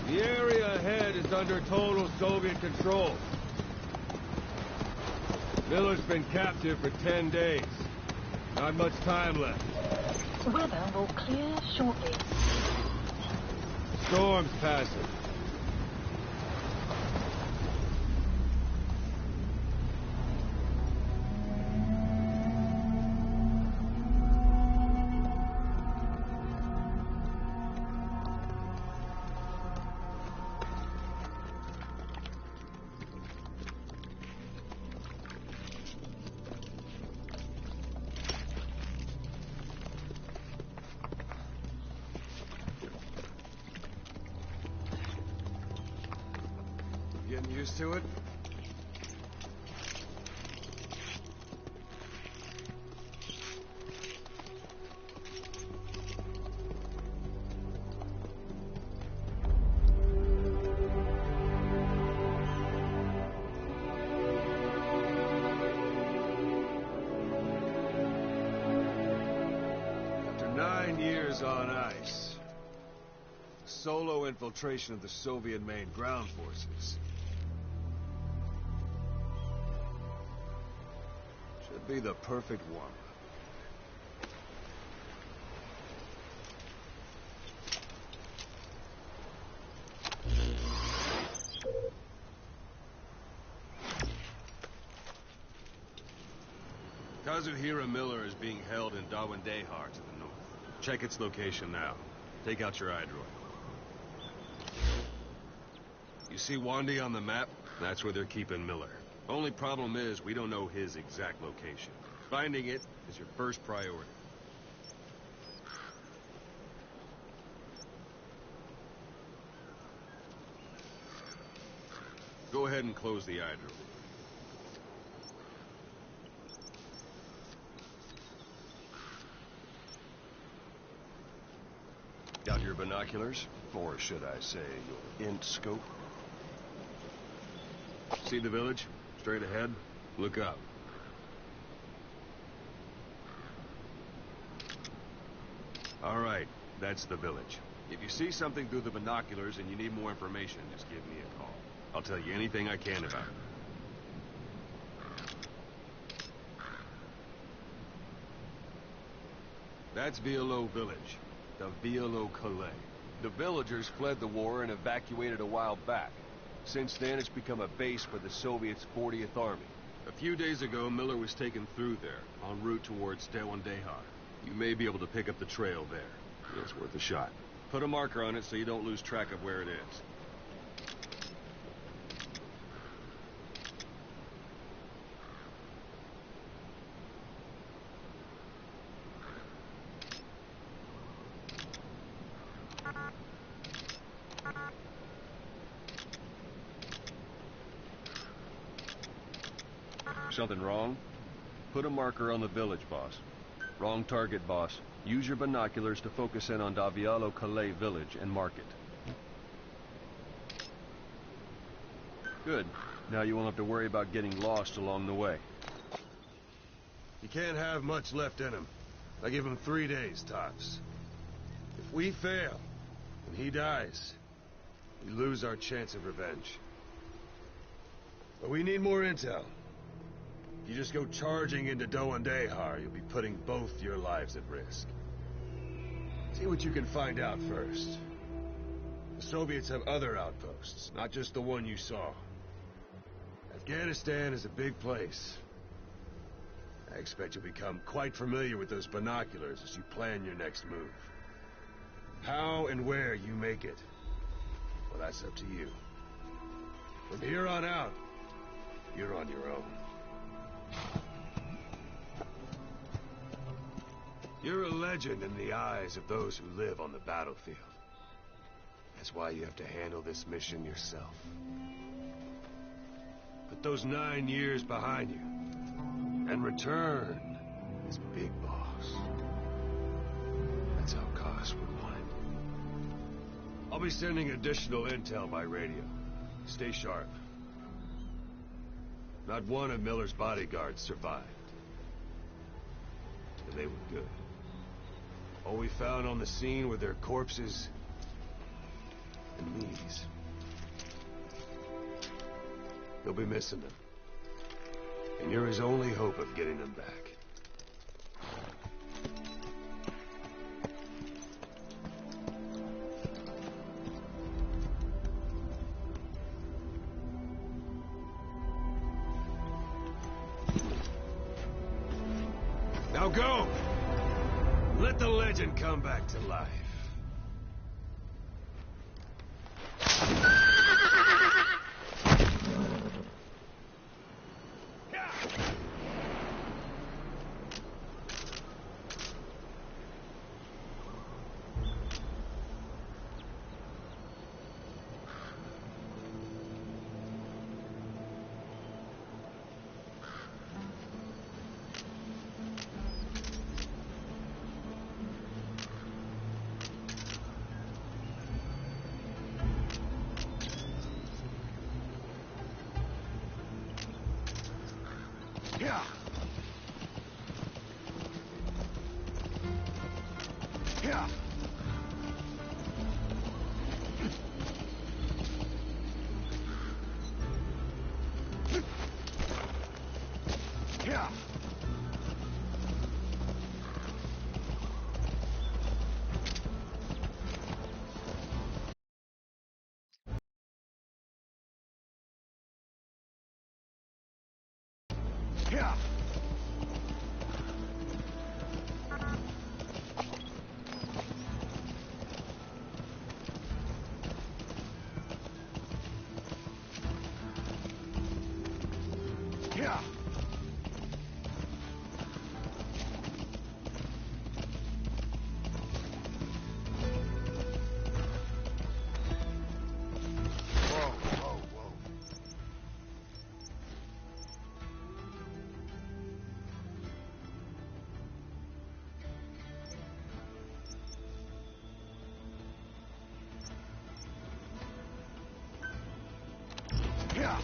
The area ahead is under total Soviet control. Miller's been captive for 10 days. Not much time left. Weather will clear shortly. Storm's passing. Getting used to it? After 9 years on ice, solo infiltration of the Soviet main ground forces. Should be the perfect one. Kazuhira Miller is being held in Dawandehar to the north. Check its location now. Take out your iDroid. You see Wandi on the map? That's where they're keeping Miller. Only problem is, we don't know his exact location. Finding it is your first priority. Go ahead and close the iDroid. Got your binoculars? Or should I say, your int scope? See the village? Straight ahead. Look up. All right, that's the village. If you see something through the binoculars and you need more information, just give me a call. I'll tell you anything I can about it. That's Violo Village, the Violo Calais. The villagers fled the war and evacuated a while back. Since then, it's become a base for the Soviets' 40th Army. A few days ago, Miller was taken through there, en route towards Dawandehar. You may be able to pick up the trail there. It's worth a shot. Put a marker on it so you don't lose track of where it is. Something wrong? Put a marker on the village, boss. Wrong target, boss. Use your binoculars to focus in on Davialo Calais village and mark it. Good. Now you won't have to worry about getting lost along the way. He can't have much left in him. I give him 3 days, tops. If we fail, and he dies, we lose our chance of revenge. But we need more intel. If you just go charging into Dawandehar, you'll be putting both your lives at risk. See what you can find out first. The Soviets have other outposts, not just the one you saw. Afghanistan is a big place. I expect you'll become quite familiar with those binoculars as you plan your next move. How and where you make it, well, that's up to you. From here on out, you're on your own. You're a legend in the eyes of those who live on the battlefield. That's why you have to handle this mission yourself. Put those 9 years behind you, and return as Big Boss. That's how Koss would want it. I'll be sending additional intel by radio. Stay sharp. Not one of Miller's bodyguards survived. And they were good. All we found on the scene were their corpses And these. He'll be missing them. And you're his only hope of getting them back. Now go! Let the legend come back to life. Yeah. Yeah. Yeah. Yeah. Yeah. Whoa, whoa, whoa. Yeah.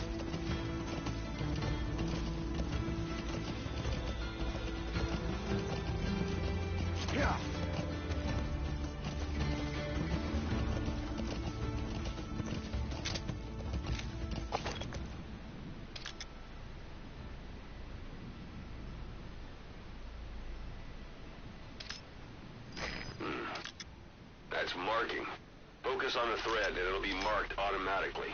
Yeah. That's marking. Focus on the thread and it'll be marked automatically.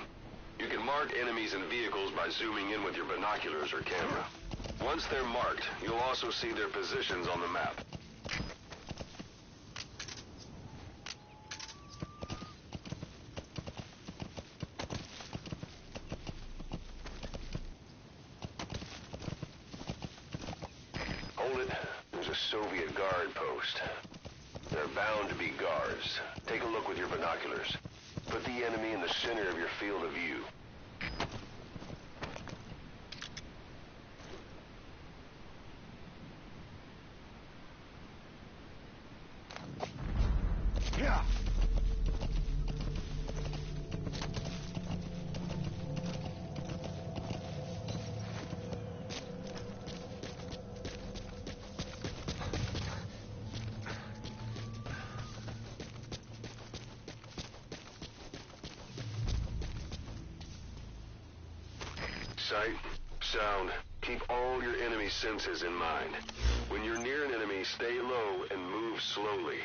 You can mark enemies and vehicles by zooming in with your binoculars or camera. Once they're marked, you'll also see their positions on the map. Hold it. There's a Soviet guard post. They're bound to be guards. Take a look with your binoculars. Put the enemy in the center of your field of view. Yeah. Sight, sound, keep all your enemy senses in mind. When you're near an enemy, stay low and move slowly.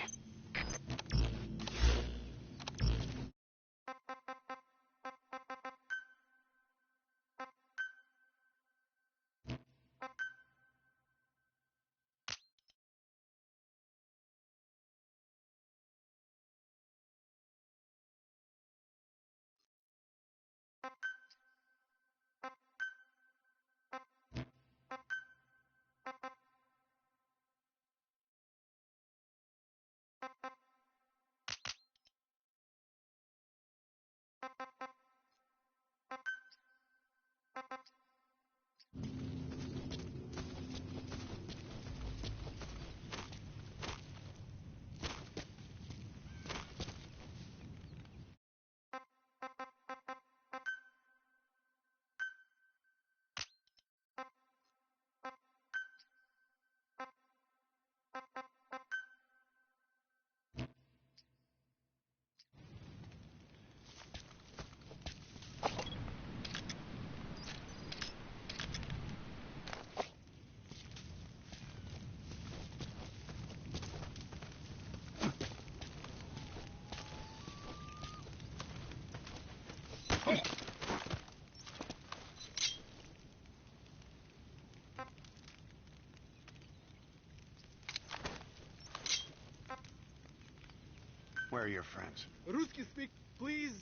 are your friends? Русский speak, please.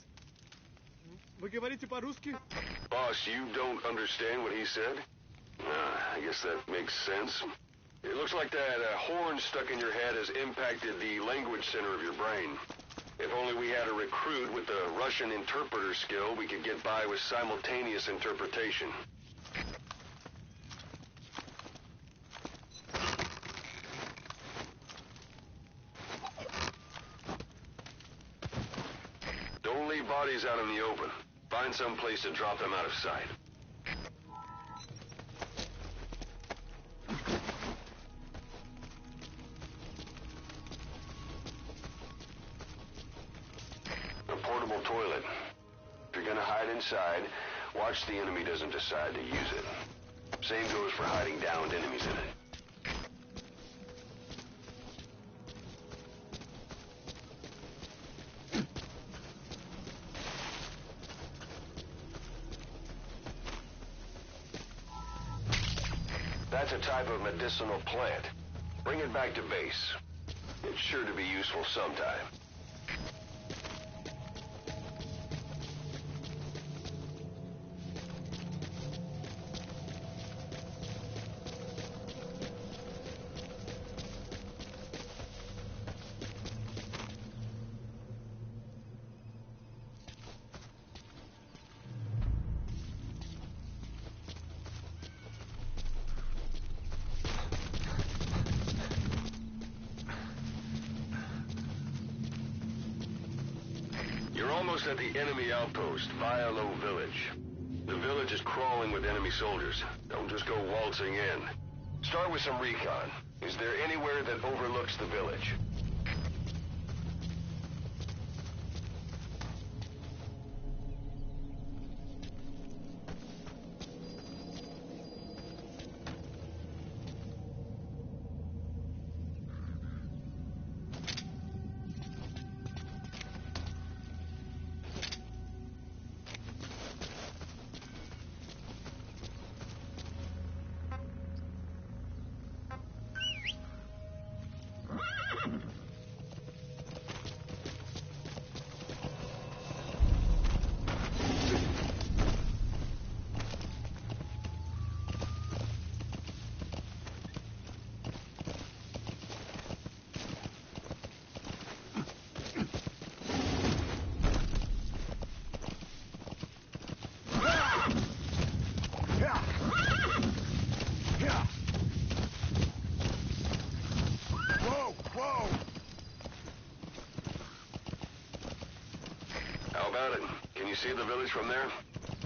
Вы говорите по-русски? Boss, you don't understand what he said? I guess that makes sense. It looks like that horn stuck in your head has impacted the language center of your brain. If only we had a recruit with the Russian interpreter skill, we could get by with simultaneous interpretation. Don't leave bodies out in the open. Find some place to drop them out of sight. A portable toilet. If you're gonna hide inside, watch the enemy doesn't decide to use it. Same goes for hiding downed enemies in it. That's a type of medicinal plant. Bring it back to base. It's sure to be useful sometime. You're almost at the enemy outpost, Vialo Village. The village is crawling with enemy soldiers. Don't just go waltzing in. Start with some recon. Is there anywhere that overlooks the village? How about it? Can you see the village from there?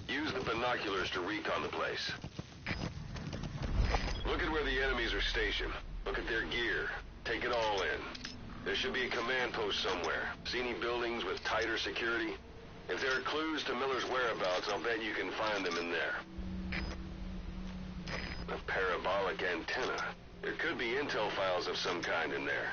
Use the binoculars to recon the place. Look at where the enemies are stationed. Look at their gear. Take it all in. There should be a command post somewhere. See any buildings with tighter security? If there are clues to Miller's whereabouts, I'll bet you can find them in there. A parabolic antenna. There could be intel files of some kind in there.